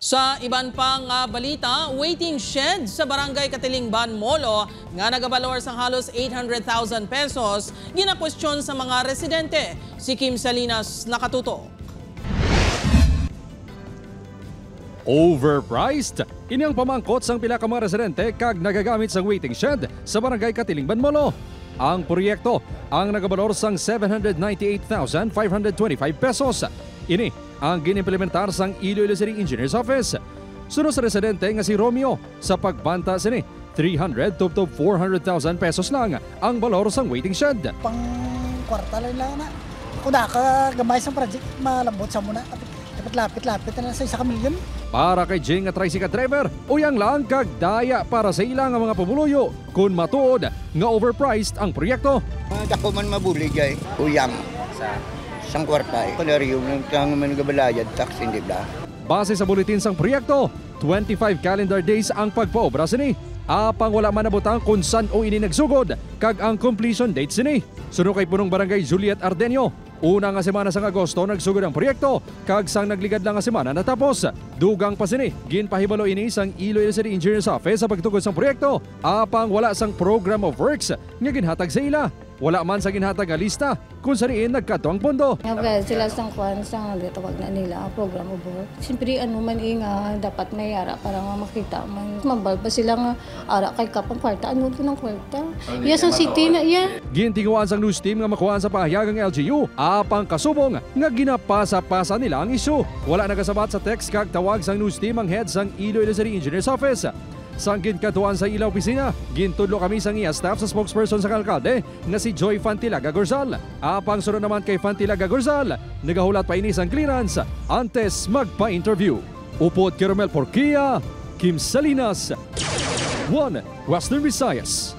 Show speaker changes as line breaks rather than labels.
Sa iban pang balita, waiting shed sa Barangay Katilingban, Molo nga nagabalor sang halos 800,000 pesos ginakwestiyon sa mga residente. Si Kim Salinas nakatuto.
Overpriced? Ini ang pamangkot sang pila ka mga residente kag nagagamit sang waiting shed sa Barangay Katilingban, Molo. Ang proyekto ang nagabalor sang 798,525 pesos. Ini ang ginimplementar sang Iloilo City Engineer's Office. Sunod sa residente nga si Romeo sa pagbanta sini 300 to 400,000 pesos lang ang balor sang waiting shed.
Pang kwarta lang na. Kung nakagamay sa project, malambot sa muna. Lapit-lapit na sa 1 milyon.
Para kay Jing at tricycle driver, uyang lang kag daya para sa ilang mga pamuluyo kung matuod nga overpriced ang proyekto.
Dako man mabuligay, uyang sa isang kwarta. Panariyo ng kang managabalayad tax, hindi ba?
Base sa buletin sang proyekto, 25 calendar days ang pagpaobra sini. Apang wala man nabutang kung saan o ini nagsugod kag ang completion date sini. Suno kay punong barangay Juliet Ardenio. Una nga semana sang Agosto nagsugod ang proyekto kag sang nagligad lang nga semana natapos. Dugang pa sini ginpahibalo ini sang Iloilo City Engineer's Office sa pagtukod sang proyekto. Apang wala sang program of works nga ginhatag sa ila. Wala man sa ginhatag nga lista kung sariin nagkadto ang pondo.
Nga sila sang kwan sang tawag na nila ang program of work. Siyempre ano man nga dapat may ara para nga makita man. Mambal pa sila nga ara kay kapang kwarta ano ko ng kwarta. Iya sang city na iya.
Gintinguan sang news team nga makuhaan sa pahayagang LGU apang kasubong nga ginapasa-pasa nila ang isyu. Wala nagasabat sa text kag tawag sang news team ang head sang Iloilo City Engineer's Office. Sang ginkaduan sa ilaw opisina, gintudlo kami sang iya staff sa spokesperson sa alkalde na si Joy Fantilaga Gorzal. Apang sunod naman kay Fantilaga Gorzal, nagahulat pa ini sang clearance antes magpa-interview. Upod kay Romel Porquia, Kim Salinas, 1 Western Visayas.